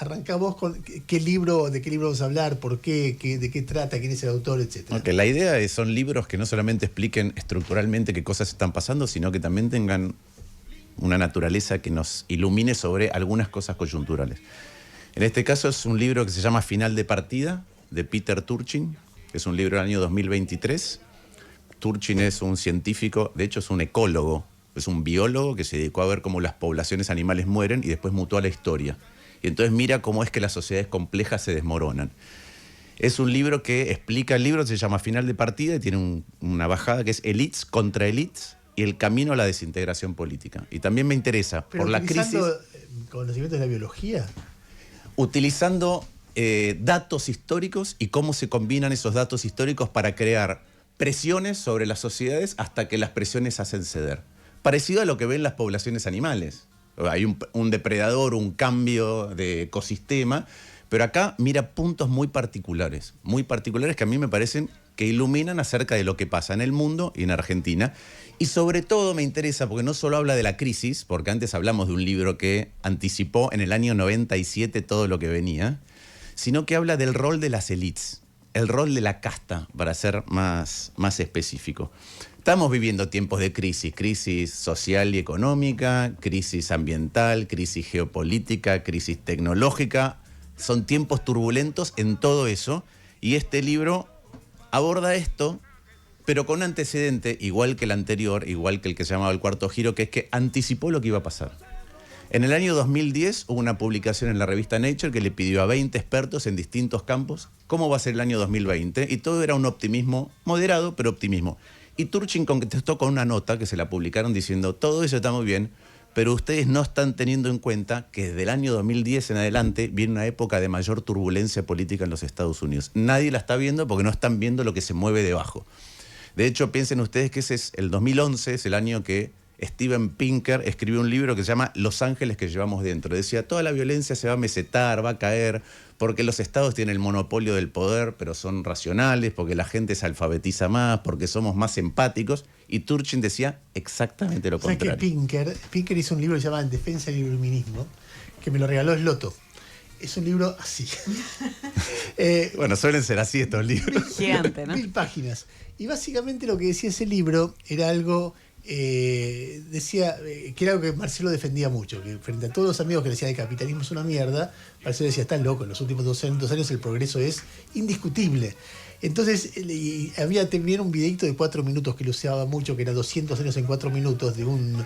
arrancá vos con de qué libro vamos a hablar, por qué, de qué trata, quién es el autor, etcétera. Okay, la idea son libros que no solamente expliquen estructuralmente qué cosas están pasando, sino que también tengan una naturaleza que nos ilumine sobre algunas cosas coyunturales. En este caso es un libro que se llama Final de partida, de Peter Turchin. Es un libro del año 2023. Turchin es un científico, de hecho es un ecólogo, es un biólogo que se dedicó a ver cómo las poblaciones animales mueren y después mutó a la historia. Y entonces mira cómo es que las sociedades complejas se desmoronan. Es un libro que explica, el libro se llama Final de partida y tiene una bajada que es Elites contra Elites y el camino a la desintegración política. Y también me interesa, pero por la crisis... conocimientos de la biología. Utilizando datos históricos y cómo se combinan esos datos históricos para crear presiones sobre las sociedades hasta que las presiones hacen ceder. Parecido a lo que ven las poblaciones animales. Hay un depredador, un cambio de ecosistema, pero acá mira puntos muy particulares que a mí me parecen que iluminan acerca de lo que pasa en el mundo y en Argentina. Y sobre todo me interesa porque no solo habla de la crisis, porque antes hablamos de un libro que anticipó en el año 97 todo lo que venía, sino que habla del rol de las élites, el rol de la casta, para ser más específico. Estamos viviendo tiempos de crisis social y económica, crisis ambiental, crisis geopolítica, crisis tecnológica. Son tiempos turbulentos en todo eso y este libro aborda esto, pero con un antecedente, igual que el anterior, igual que el que se llamaba El Cuarto Giro, que es que anticipó lo que iba a pasar. En el año 2010 hubo una publicación en la revista Nature que le pidió a 20 expertos en distintos campos cómo va a ser el año 2020 y todo era un optimismo moderado, pero optimismo. Y Turchin contestó con una nota que se la publicaron diciendo todo eso está muy bien, pero ustedes no están teniendo en cuenta que desde el año 2010 en adelante viene una época de mayor turbulencia política en los Estados Unidos. Nadie la está viendo porque no están viendo lo que se mueve debajo. De hecho, piensen ustedes que ese es el 2011, es el año que Steven Pinker escribió un libro que se llama Los ángeles que llevamos dentro. Decía, toda la violencia se va a mesetar, va a caer, porque los estados tienen el monopolio del poder, pero son racionales, porque la gente se alfabetiza más, porque somos más empáticos. Y Turchin decía exactamente lo contrario. Que Pinker hizo un libro que se llama En defensa del iluminismo, que me lo regaló Sloto. Es un libro así. Bueno, suelen ser así estos libros. Gigante, ¿no? 1000 páginas. Y básicamente lo que decía ese libro era algo... decía que era algo que Marcelo defendía mucho, que frente a todos los amigos que le decían el capitalismo es una mierda, Marcelo decía, estás loco, en los últimos 200 años el progreso es indiscutible. Entonces había también un videito de 4 minutos que lo usaba mucho, que era 200 años en 4 minutos de un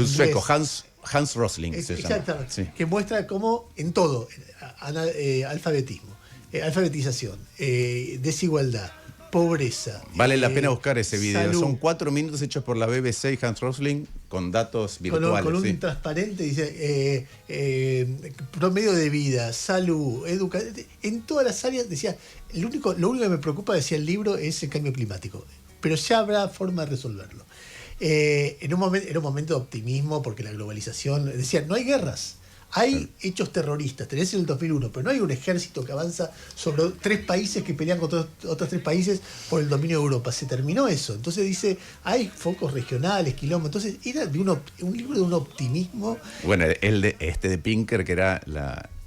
sueco, Hans Rosling se llama. Exactamente, sí. Que muestra cómo en todo, alfabetismo, alfabetización, desigualdad, pobreza. Vale la pena buscar ese video. Salud. Son 4 minutos hechos por la BBC y Hans Rosling con datos virtuales. Con un sí. transparente, dice, promedio de vida, salud, educación. En todas las áreas decía, lo único que me preocupa, decía el libro, es el cambio climático. Pero ya habrá forma de resolverlo. Era un momento de optimismo porque la globalización, decía, no hay guerras. Hay hechos terroristas, tenés en el 2001, pero no hay un ejército que avanza sobre 3 países que pelean contra otros 3 países por el dominio de Europa. Se terminó eso. Entonces dice, hay focos regionales, quilombos. Entonces era de un libro de un optimismo. Bueno, el de Pinker, que era,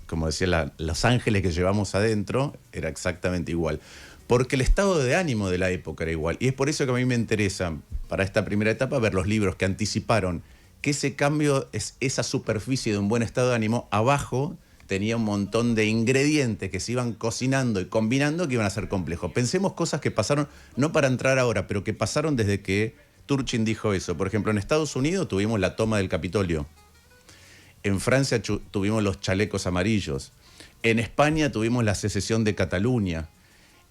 como decía, Los ángeles que llevamos adentro, era exactamente igual. Porque el estado de ánimo de la época era igual. Y es por eso que a mí me interesa, para esta primera etapa, ver los libros que anticiparon que ese cambio, esa superficie de un buen estado de ánimo, abajo tenía un montón de ingredientes que se iban cocinando y combinando que iban a ser complejos. Pensemos cosas que pasaron, no para entrar ahora, pero que pasaron desde que Turchin dijo eso. Por ejemplo, en Estados Unidos tuvimos la toma del Capitolio. En Francia tuvimos los chalecos amarillos. En España tuvimos la secesión de Cataluña.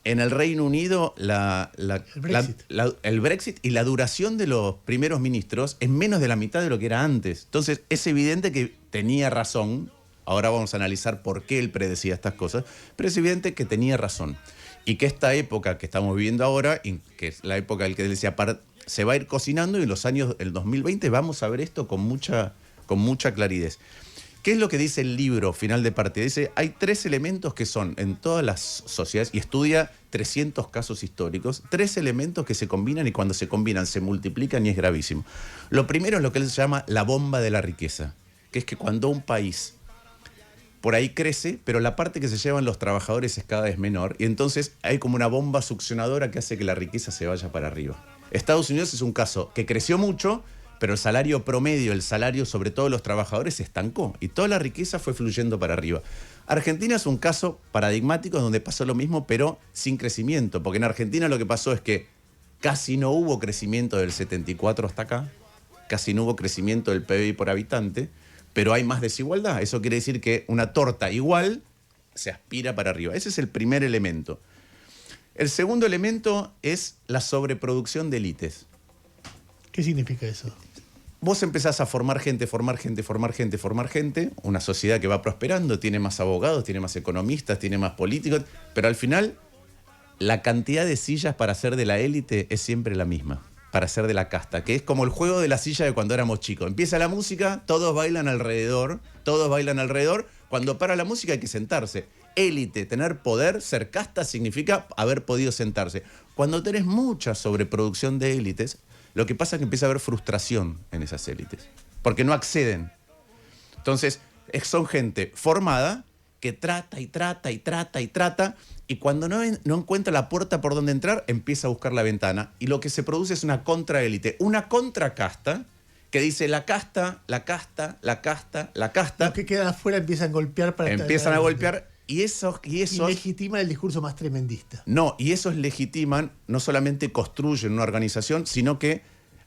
En el Reino Unido, el Brexit y la duración de los primeros ministros es menos de la mitad de lo que era antes. Entonces, es evidente que tenía razón. Ahora vamos a analizar por qué él predecía estas cosas. Pero es evidente que tenía razón. Y que esta época que estamos viviendo ahora, que es la época en que él decía, se va a ir cocinando y en los años del 2020 vamos a ver esto con mucha claridad. ¿Qué es lo que dice el libro Final de partida? Dice, hay 3 elementos que son en todas las sociedades, y estudia 300 casos históricos, 3 elementos que se combinan y cuando se combinan se multiplican y es gravísimo. Lo primero es lo que él llama la bomba de la riqueza, que es que cuando un país por ahí crece, pero la parte que se llevan los trabajadores es cada vez menor y entonces hay como una bomba succionadora que hace que la riqueza se vaya para arriba. Estados Unidos es un caso que creció mucho, pero el salario promedio, el salario sobre todo de los trabajadores se estancó y toda la riqueza fue fluyendo para arriba. Argentina es un caso paradigmático donde pasó lo mismo, pero sin crecimiento, porque en Argentina lo que pasó es que casi no hubo crecimiento del 74 hasta acá, casi no hubo crecimiento del PBI por habitante, pero hay más desigualdad. Eso quiere decir que una torta igual se aspira para arriba. Ese es el primer elemento. El segundo elemento es la sobreproducción de élites. ¿Qué significa eso? Vos empezás a formar gente, una sociedad que va prosperando, tiene más abogados, tiene más economistas, tiene más políticos, pero al final la cantidad de sillas para ser de la élite es siempre la misma, para ser de la casta, que es como el juego de la silla de cuando éramos chicos. Empieza la música, todos bailan alrededor, cuando para la música hay que sentarse. Élite, tener poder, ser casta significa haber podido sentarse. Cuando tenés mucha sobreproducción de élites, lo que pasa es que empieza a haber frustración en esas élites, porque no acceden. Entonces, son gente formada que trata, y cuando no encuentra la puerta por donde entrar, empieza a buscar la ventana. Y lo que se produce es una contraélite, una contracasta, que dice la casta. Los que quedan afuera empiezan a golpear para... Empiezan a golpear, y esos y legitiman el discurso más tremendista. No, y esos legitiman, no solamente construyen una organización, sino que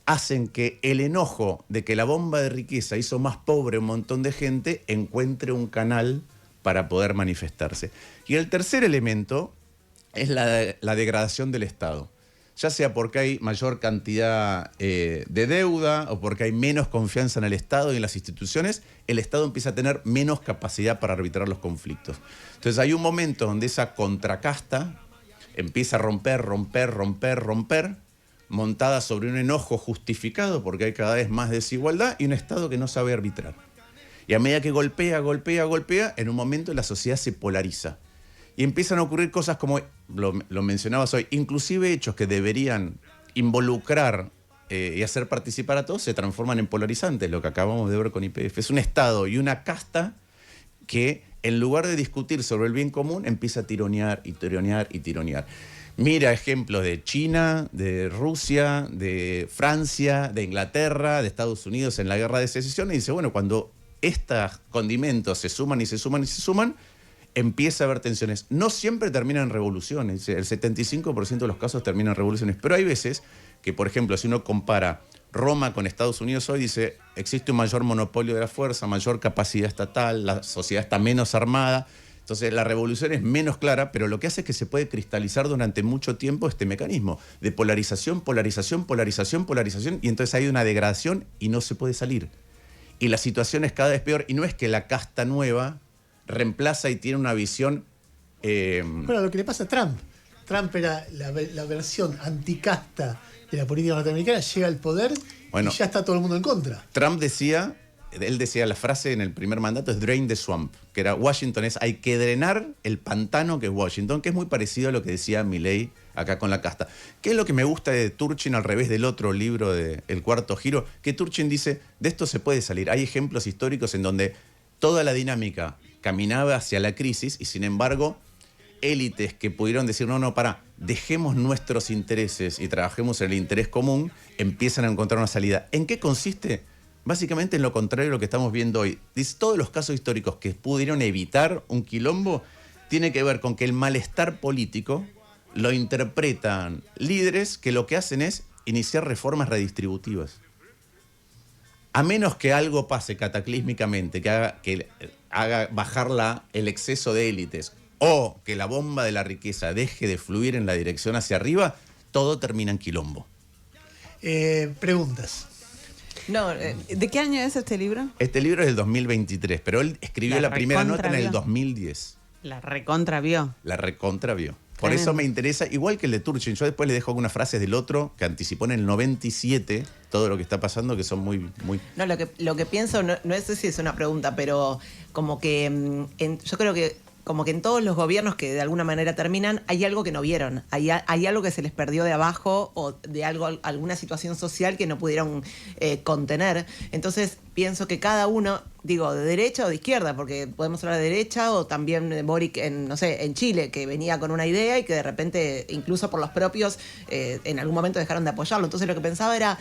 hacen que el enojo de que la bomba de riqueza hizo más pobre a un montón de gente encuentre un canal para poder manifestarse. Y el tercer elemento es la degradación del Estado. Ya sea porque hay mayor cantidad de deuda o porque hay menos confianza en el Estado y en las instituciones, el Estado empieza a tener menos capacidad para arbitrar los conflictos. Entonces hay un momento donde esa contracasta empieza a romper, montada sobre un enojo justificado porque hay cada vez más desigualdad y un Estado que no sabe arbitrar. Y a medida que golpea, en un momento la sociedad se polariza. Y empiezan a ocurrir cosas como, lo mencionabas hoy, inclusive hechos que deberían involucrar y hacer participar a todos, se transforman en polarizantes, lo que acabamos de ver con YPF. Es un Estado y una casta que, en lugar de discutir sobre el bien común, empieza a tironear. Mira ejemplos de China, de Rusia, de Francia, de Inglaterra, de Estados Unidos en la guerra de secesión, y dice, bueno, cuando estos condimentos se suman, empieza a haber tensiones. No siempre terminan en revoluciones, el 75% de los casos terminan en revoluciones, pero hay veces que, por ejemplo, si uno compara Roma con Estados Unidos hoy, dice, existe un mayor monopolio de la fuerza, mayor capacidad estatal, la sociedad está menos armada, entonces la revolución es menos clara, pero lo que hace es que se puede cristalizar durante mucho tiempo este mecanismo de polarización, y entonces hay una degradación y no se puede salir. Y la situación es cada vez peor, y no es que la casta nueva reemplaza y tiene una visión... Bueno, lo que le pasa a Trump. Trump era la versión anticasta de la política norteamericana, llega al poder y ya está todo el mundo en contra. Trump decía, la frase en el primer mandato es drain the swamp, que era Washington hay que drenar el pantano que es Washington, que es muy parecido a lo que decía Milei acá con la casta. ¿Qué es lo que me gusta de Turchin al revés del otro libro de El Cuarto Giro? Que Turchin dice, de esto se puede salir. Hay ejemplos históricos en donde toda la dinámica caminaba hacia la crisis y sin embargo élites que pudieron decir dejemos nuestros intereses y trabajemos en el interés común, empiezan a encontrar una salida. ¿En qué consiste? Básicamente en lo contrario de lo que estamos viendo hoy. Dice, todos los casos históricos que pudieron evitar un quilombo tiene que ver con que el malestar político lo interpretan líderes que lo que hacen es iniciar reformas redistributivas. A menos que algo pase cataclísmicamente, que haga bajar el exceso de élites, o que la bomba de la riqueza deje de fluir en la dirección hacia arriba, todo termina en quilombo. Preguntas. No, ¿de qué año es este libro? Este libro es del 2023, pero él escribió la primera nota en el 2010. La recontravió. Por eso me interesa, igual que el de Turchin. Yo después le dejo algunas frases del otro que anticipó en el 97 todo lo que está pasando, que son muy... No, lo que pienso, no sé si es una pregunta, pero como que yo creo que como que en todos los gobiernos que de alguna manera terminan, hay algo que no vieron, hay algo que se les perdió de abajo o de alguna situación social que no pudieron contener. Entonces pienso que cada uno, digo, de derecha o de izquierda, porque podemos hablar de derecha o también de Boric en Chile, que venía con una idea y que de repente, incluso por los propios, en algún momento dejaron de apoyarlo. Entonces lo que pensaba era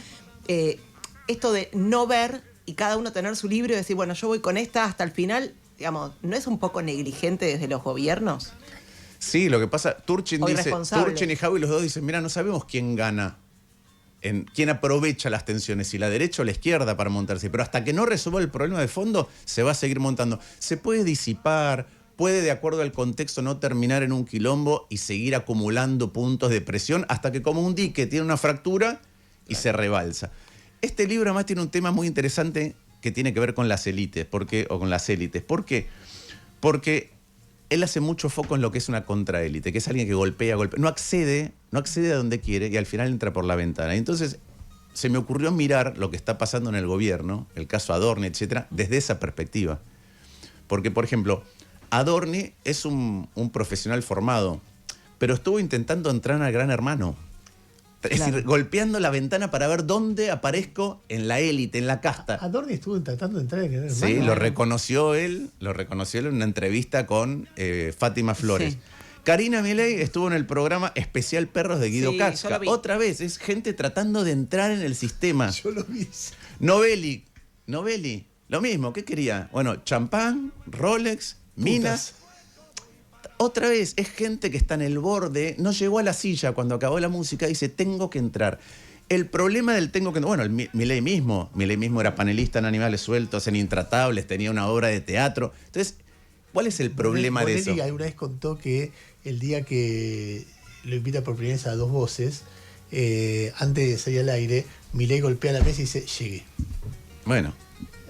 esto de no ver y cada uno tener su libro y decir, bueno, yo voy con esta hasta el final. Digamos, ¿no es un poco negligente desde los gobiernos? Sí, lo que pasa, Turchin O dice, irresponsable. Turchin y Javi los dos dicen, mira, no sabemos quién gana, quién aprovecha las tensiones, si la derecha o la izquierda para montarse, pero hasta que no resuelva el problema de fondo, se va a seguir montando. Se puede disipar, puede de acuerdo al contexto no terminar en un quilombo y seguir acumulando puntos de presión hasta que como un dique tiene una fractura y se rebalsa. Este libro además tiene un tema muy interesante que tiene que ver con las élites, o con las élites. ¿Por qué? Porque él hace mucho foco en lo que es una contraélite, que es alguien que golpea, no accede a donde quiere y al final entra por la ventana. Y entonces se me ocurrió mirar lo que está pasando en el gobierno, el caso Adorni, etcétera, desde esa perspectiva. Porque, por ejemplo, Adorni es un profesional formado, pero estuvo intentando entrar al Gran Hermano. Es decir, golpeando la ventana para ver dónde aparezco en la élite, en la casta. Adorni estuvo tratando de entrar en el Sí, lo reconoció él en una entrevista con Fátima Flores. Sí. Karina Milei estuvo en el programa Especial Perros de Guido Sí, Casca. yo lo vi. Otra vez, es gente tratando de entrar en el sistema. Yo lo vi. Novelli, lo mismo, ¿qué quería? Bueno, champán, Rolex, minas. Otra vez, es gente que está en el borde, no llegó a la silla cuando acabó la música, dice, tengo que entrar. El problema del tengo que entrar, bueno, Milei mismo era panelista en Animales Sueltos, en Intratables, tenía una obra de teatro. Entonces, ¿cuál es el problema de eso? Bonelli alguna vez contó que el día que lo invita por primera vez a Dos Voces, antes de salir al aire, Milei golpea la mesa y dice, llegué. Bueno.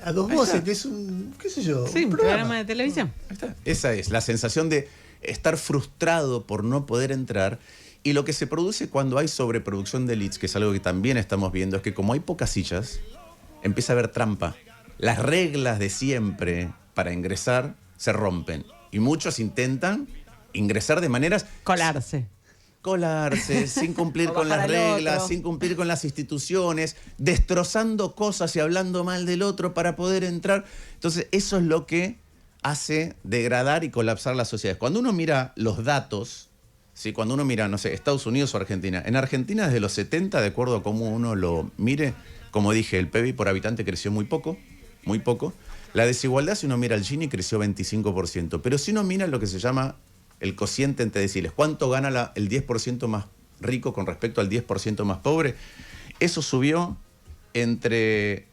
A Dos Ahí Voces, está. que es un, qué sé yo, Sí, un programa de televisión. Ahí está. Esa es la sensación de estar frustrado por no poder entrar. Y lo que se produce cuando hay sobreproducción de leads, que es algo que también estamos viendo, es que como hay pocas sillas, empieza a haber trampa. Las reglas de siempre para ingresar se rompen. Y muchos intentan ingresar de maneras... Colarse. Sin cumplir O con las bajar al reglas, otro. sin cumplir con las instituciones, destrozando cosas y hablando mal del otro para poder entrar. Entonces, eso es lo que hace degradar y colapsar las sociedades. Cuando uno mira los datos, ¿sí? Cuando uno mira, no sé, Estados Unidos o Argentina. En Argentina, desde los 70, de acuerdo a cómo uno lo mire, como dije, el PBI por habitante creció muy poco, muy poco. La desigualdad, si uno mira el Gini, creció 25%. Pero si uno mira lo que se llama el cociente entre deciles, cuánto gana el 10% más rico con respecto al 10% más pobre, eso subió entre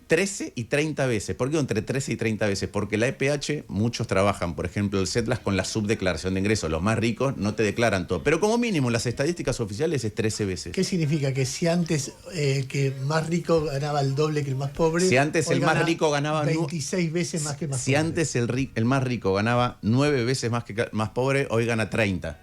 13 y 30 veces. ¿Por qué entre 13 y 30 veces? Porque la EPH, muchos trabajan, por ejemplo, el CETLAS con la subdeclaración de ingresos. Los más ricos no te declaran todo. Pero como mínimo, las estadísticas oficiales es 13 veces. ¿Qué significa? Que si antes que más rico ganaba el doble que el más pobre, Si antes hoy el más gana rico ganaba 26 veces más que el más Si pobre. antes el más rico ganaba 9 veces más que más pobre, hoy gana 30.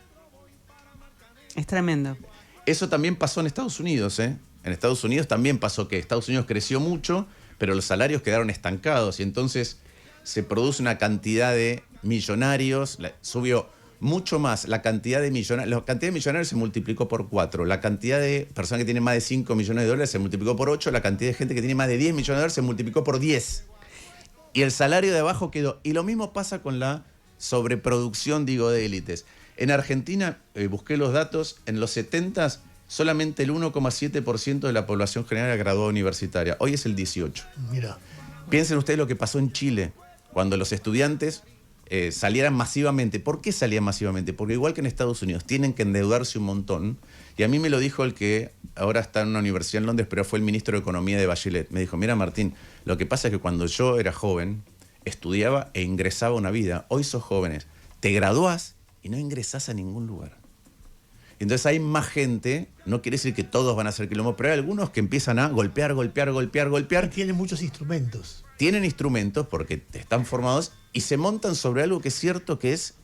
Es tremendo. Eso también pasó en Estados Unidos, ¿eh? En Estados Unidos también pasó que Estados Unidos creció mucho, pero los salarios quedaron estancados y entonces se produce una cantidad de millonarios, subió mucho más la cantidad de millonarios. La cantidad de millonarios se multiplicó por 4. La cantidad de personas que tienen más de 5 millones de dólares se multiplicó por 8. La cantidad de gente que tiene más de 10 millones de dólares se multiplicó por 10. Y el salario de abajo quedó. Y lo mismo pasa con la sobreproducción, digo, de élites. En Argentina, busqué los datos, en los 70s solamente el 1,7% de la población general era graduada universitaria. Hoy es el 18%. Mira, Piensen ustedes lo que pasó en Chile, cuando los estudiantes salieran masivamente. ¿Por qué salían masivamente? Porque igual que en Estados Unidos, tienen que endeudarse un montón. Y a mí me lo dijo el que ahora está en una universidad en Londres, pero fue el ministro de Economía de Bachelet. Me dijo, mira Martín, lo que pasa es que cuando yo era joven, estudiaba e ingresaba a una vida. Hoy sos jóvenes, te graduás y no ingresás a ningún lugar. Entonces hay más gente, no quiere decir que todos van a hacer quilombo, pero hay algunos que empiezan a golpear. tiene muchos instrumentos. Tienen instrumentos porque están formados y se montan sobre algo que es cierto, que es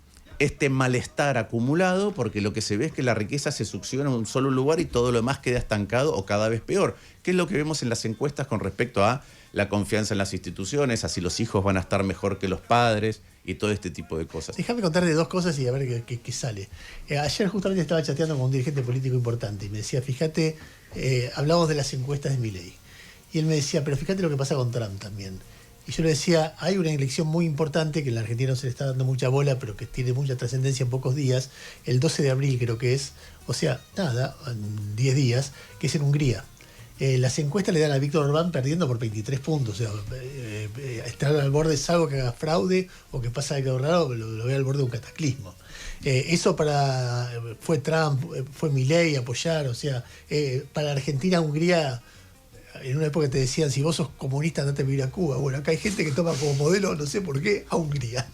este malestar acumulado, porque lo que se ve es que la riqueza se succiona en un solo lugar y todo lo demás queda estancado o cada vez peor, que es lo que vemos en las encuestas con respecto a la confianza en las instituciones, a si los hijos van a estar mejor que los padres y todo este tipo de cosas. Déjame contarte dos cosas y a ver qué sale. Ayer justamente estaba chateando con un dirigente político importante y me decía, fíjate, hablamos de las encuestas de Milei. Y él me decía, pero fíjate lo que pasa con Trump también. Y yo le decía, hay una elección muy importante que en la Argentina no se le está dando mucha bola, pero que tiene mucha trascendencia en pocos días, el 12 de abril creo que es, o sea, nada, en 10 días, que es en Hungría. Las encuestas le dan a Víctor Orbán perdiendo por 23 puntos. O sea, estar al borde es algo que haga fraude o que pasa algo raro, lo ve al borde de un cataclismo. Eso fue Trump, fue Milei apoyar, o sea, para Argentina, Hungría, en una época te decían, si vos sos comunista, andate a vivir a Cuba. Bueno, acá hay gente que toma como modelo, no sé por qué, a Hungría.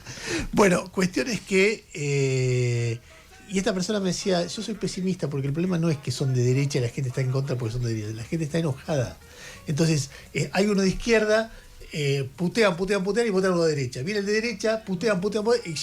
Bueno, cuestión es que... y esta persona me decía, yo soy pesimista porque el problema no es que son de derecha y la gente está en contra porque son de derecha, la gente está enojada. Entonces, hay uno de izquierda, putean y votan uno de derecha. Viene el de derecha, putean y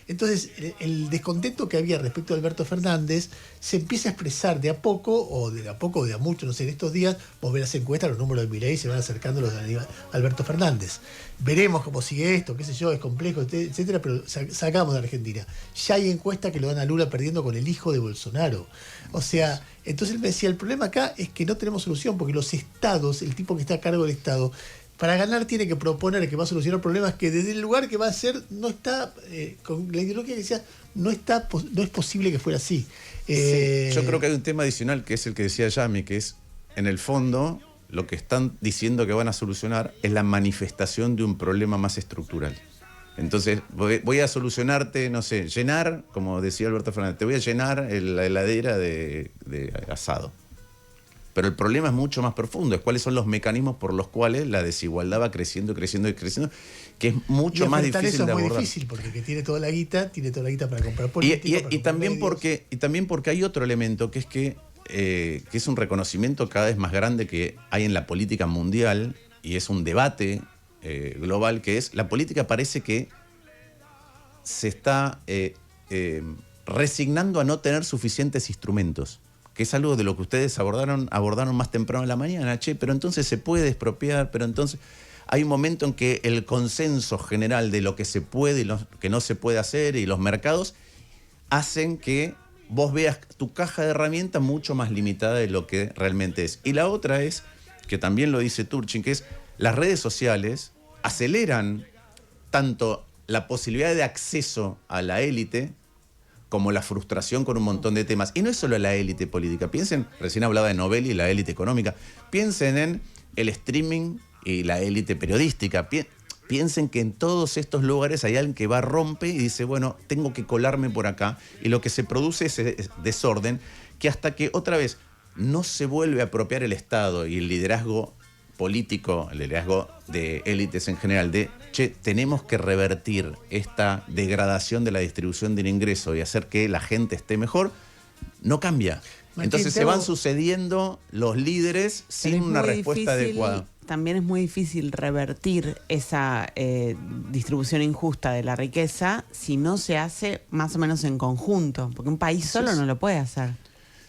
entonces el descontento que había respecto a Alberto Fernández se empieza a expresar de a poco o de a mucho, no sé, en estos días vos ves las encuestas, los números de Milei se van acercando a los de Alberto Fernández. Veremos cómo sigue esto, qué sé yo, es complejo, etcétera, pero sacamos de Argentina. Ya hay encuestas que lo dan a Lula perdiendo con el hijo de Bolsonaro. O sea, entonces él me decía, el problema acá es que no tenemos solución porque los estados, el tipo que está a cargo del estado, para ganar tiene que proponer que va a solucionar problemas que desde el lugar que va a hacer no está, con la ideología que decía, no es posible que fuera así. Yo creo que hay un tema adicional que es el que decía Yami, que es, en el fondo, lo que están diciendo que van a solucionar es la manifestación de un problema más estructural. Entonces, voy a solucionarte, no sé, llenar, como decía Alberto Fernández, te voy a llenar la heladera de asado. Pero el problema es mucho más profundo, es cuáles son los mecanismos por los cuales la desigualdad va creciendo, que es mucho más difícil eso de es muy abordar. difícil, porque el que tiene toda la guita para comprar políticos. Y también porque hay otro elemento, que es que es un reconocimiento cada vez más grande que hay en la política mundial, y es un debate global, que es, la política parece que se está resignando a no tener suficientes instrumentos, que es algo de lo que ustedes abordaron más temprano en la mañana, pero entonces se puede expropiar, pero entonces hay un momento en que el consenso general de lo que se puede y lo que no se puede hacer, y los mercados hacen que vos veas tu caja de herramientas mucho más limitada de lo que realmente es. Y la otra es, que también lo dice Turchin, que es, las redes sociales aceleran tanto la posibilidad de acceso a la élite como la frustración con un montón de temas. Y no es solo la élite política. Piensen, recién hablaba de Novelli y la élite económica. Piensen en el streaming y la élite periodística. Piensen que en todos estos lugares hay alguien que va, rompe y dice, bueno, tengo que colarme por acá. Y lo que se produce es desorden, que hasta que otra vez no se vuelve a apropiar el Estado y el liderazgo político, el liderazgo de élites en general, tenemos que revertir esta degradación de la distribución del ingreso y hacer que la gente esté mejor, no cambia. Martín, entonces se van sucediendo los líderes sin una respuesta adecuada. También es muy difícil revertir esa distribución injusta de la riqueza si no se hace más o menos en conjunto, porque un país solo no lo puede hacer.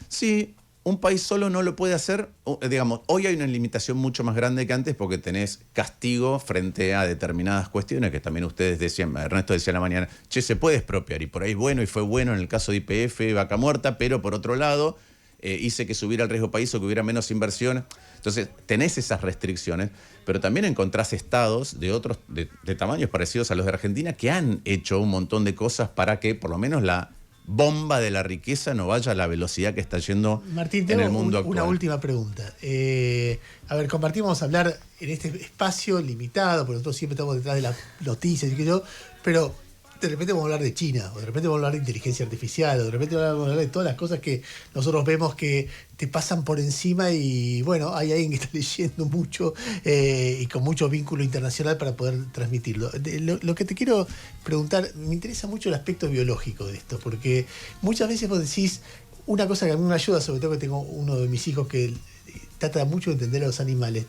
Sí, un país solo no lo puede hacer. Digamos, hoy hay una limitación mucho más grande que antes porque tenés castigo frente a determinadas cuestiones que también ustedes decían, Ernesto decía en la mañana, se puede expropiar, y por ahí bueno, y fue bueno en el caso de YPF, Vaca Muerta, pero por otro lado hice que subiera el riesgo país o que hubiera menos inversión. Entonces tenés esas restricciones, pero también encontrás estados de tamaños parecidos a los de Argentina que han hecho un montón de cosas para que por lo menos la bomba de la riqueza no vaya a la velocidad que está yendo Martín, en el mundo actual. Una última pregunta. A ver, compartimos hablar en este espacio limitado, porque nosotros siempre estamos detrás de las noticias y que yo, pero de repente vamos a hablar de China, o de repente vamos a hablar de inteligencia artificial, o de repente vamos a hablar de todas las cosas que nosotros vemos que te pasan por encima, y bueno, hay alguien que está leyendo mucho y con mucho vínculo internacional para poder transmitirlo. Lo que te quiero preguntar, me interesa mucho el aspecto biológico de esto, porque muchas veces vos decís, una cosa que a mí me ayuda, sobre todo que tengo uno de mis hijos que trata mucho de entender a los animales,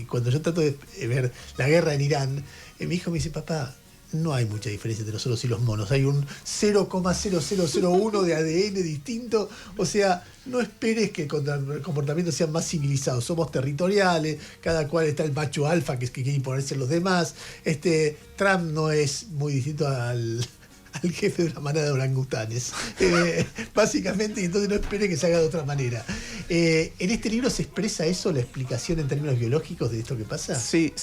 cuando yo trato de ver la guerra en Irán, mi hijo me dice, papá, no hay mucha diferencia entre nosotros y los monos. Hay un 0,0001 de ADN distinto. O sea, no esperes que el comportamiento sea más civilizado. Somos territoriales, cada cual está el macho alfa que quiere imponerse a los demás. Trump no es muy distinto al jefe de una manada de orangutanes. Básicamente, y entonces no espere que se haga de otra manera. ¿En este libro se expresa eso, la explicación en términos biológicos de esto que pasa? Sí,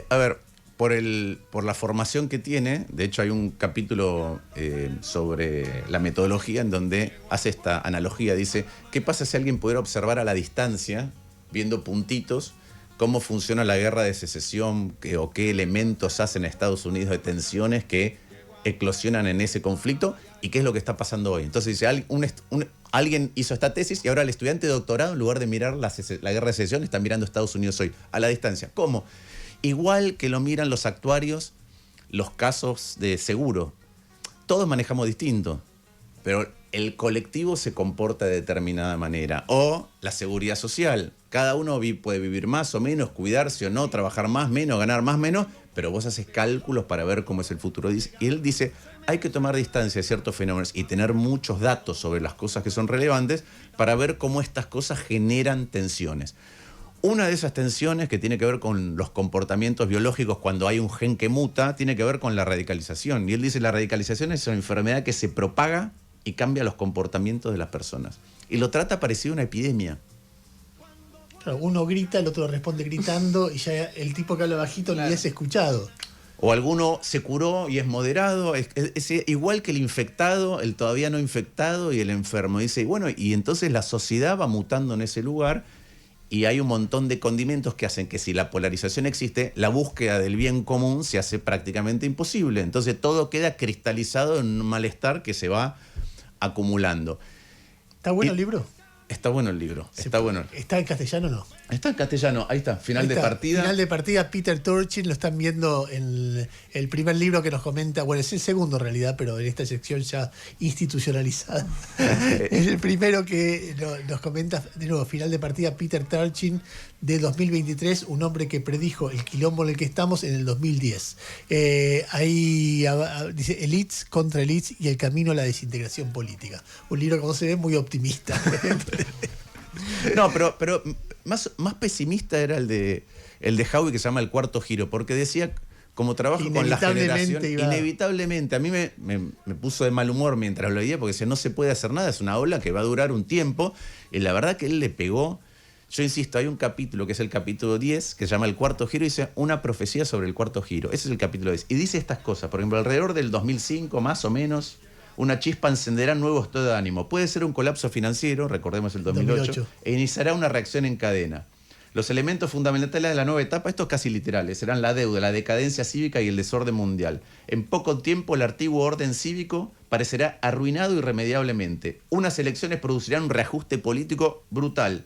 a ver, por la formación que tiene, de hecho hay un capítulo sobre la metodología en donde hace esta analogía. Dice, ¿qué pasa si alguien pudiera observar a la distancia, viendo puntitos, cómo funciona la guerra de secesión o qué elementos hacen Estados Unidos de tensiones que eclosionan en ese conflicto y qué es lo que está pasando hoy? Entonces dice, alguien hizo esta tesis y ahora el estudiante de doctorado, en lugar de mirar la guerra de secesión, está mirando Estados Unidos hoy, a la distancia. ¿Cómo? Igual que lo miran los actuarios, los casos de seguro. Todos manejamos distinto, pero el colectivo se comporta de determinada manera. O la seguridad social. Cada uno puede vivir más o menos, cuidarse o no, trabajar más, menos, ganar más, menos, pero vos haces cálculos para ver cómo es el futuro. Y él dice, hay que tomar distancia de ciertos fenómenos y tener muchos datos sobre las cosas que son relevantes para ver cómo estas cosas generan tensiones. Una de esas tensiones, que tiene que ver con los comportamientos biológicos cuando hay un gen que muta, tiene que ver con la radicalización. Y él dice, la radicalización es una enfermedad que se propaga y cambia los comportamientos de las personas. Y lo trata parecido a una epidemia. Claro, uno grita, el otro responde gritando y ya el tipo que habla bajito ni es escuchado. O alguno se curó y es moderado, es igual que el infectado, el todavía no infectado y el enfermo. Dice, bueno, y entonces la sociedad va mutando en ese lugar y hay un montón de condimentos que hacen que si la polarización existe, la búsqueda del bien común se hace prácticamente imposible. Entonces todo queda cristalizado en un malestar que se va acumulando. ¿Está bueno el libro? Está bueno el libro, está bueno. ¿Está en castellano o no? Está en castellano, ahí está, final de partida. Final de partida, Peter Turchin, lo están viendo en el primer libro que nos comenta, bueno, es el segundo en realidad, pero en esta sección ya institucionalizada. Es el primero que nos comenta, de nuevo, final de partida, Peter Turchin, de 2023, un hombre que predijo el quilombo en el que estamos en el 2010. Ahí dice Elites contra Elites y el camino a la desintegración política. Un libro, como se ve, muy optimista. No, pero más pesimista era el de Howie, que se llama El Cuarto Giro, porque decía, como trabajo con la generación, inevitablemente, a mí me puso de mal humor mientras lo leía, porque decía, no se puede hacer nada, es una ola que va a durar un tiempo, y la verdad que él le pegó. Yo insisto, hay un capítulo que es el capítulo 10, que se llama El Cuarto Giro, y dice una profecía sobre el cuarto giro. Ese es el capítulo 10. Y dice estas cosas, por ejemplo, alrededor del 2005, más o menos, una chispa encenderá nuevo estado de ánimo. Puede ser un colapso financiero, recordemos el 2008, e iniciará una reacción en cadena. Los elementos fundamentales de la nueva etapa, estos casi literales, serán la deuda, la decadencia cívica y el desorden mundial. En poco tiempo el antiguo orden cívico parecerá arruinado irremediablemente. Unas elecciones producirán un reajuste político brutal.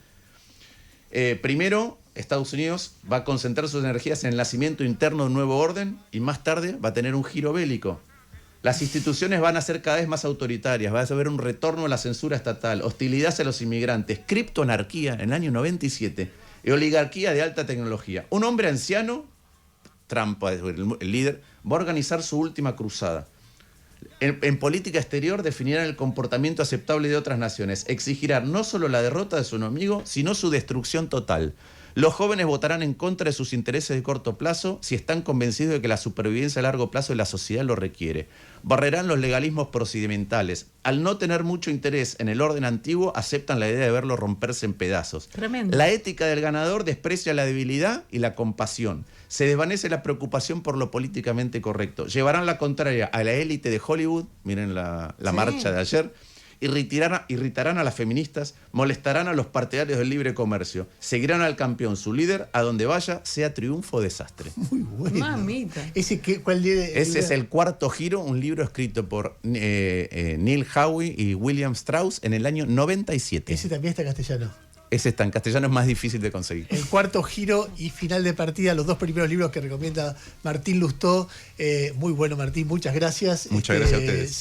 Primero, Estados Unidos va a concentrar sus energías en el nacimiento interno de un nuevo orden y más tarde va a tener un giro bélico. Las instituciones van a ser cada vez más autoritarias, va a haber un retorno a la censura estatal, hostilidad hacia los inmigrantes, criptoanarquía en el año 97 y oligarquía de alta tecnología. Un hombre anciano, Trump, el líder, va a organizar su última cruzada. En política exterior definirán el comportamiento aceptable de otras naciones. Exigirán no solo la derrota de su enemigo, sino su destrucción total. Los jóvenes votarán en contra de sus intereses de corto plazo si están convencidos de que la supervivencia a largo plazo de la sociedad lo requiere. Barrerán los legalismos procedimentales. Al no tener mucho interés en el orden antiguo, aceptan la idea de verlo romperse en pedazos. Tremendo. La ética del ganador desprecia la debilidad y la compasión. Se desvanece la preocupación por lo políticamente correcto. Llevarán la contraria a la élite de Hollywood, miren la marcha de ayer, irritarán a las feministas, molestarán a los partidarios del libre comercio, seguirán al campeón, su líder, a donde vaya, sea triunfo o desastre. Muy bueno. Mamita. Ese es El Cuarto Giro, un libro escrito por Neil Howie y William Strauss en el año 97. Ese también está en castellano. Ese está en castellano, es más difícil de conseguir. El Cuarto Giro y Final de Partida, los dos primeros libros que recomienda Martín Lustó. Muy bueno, Martín, muchas gracias. Muchas gracias a ustedes.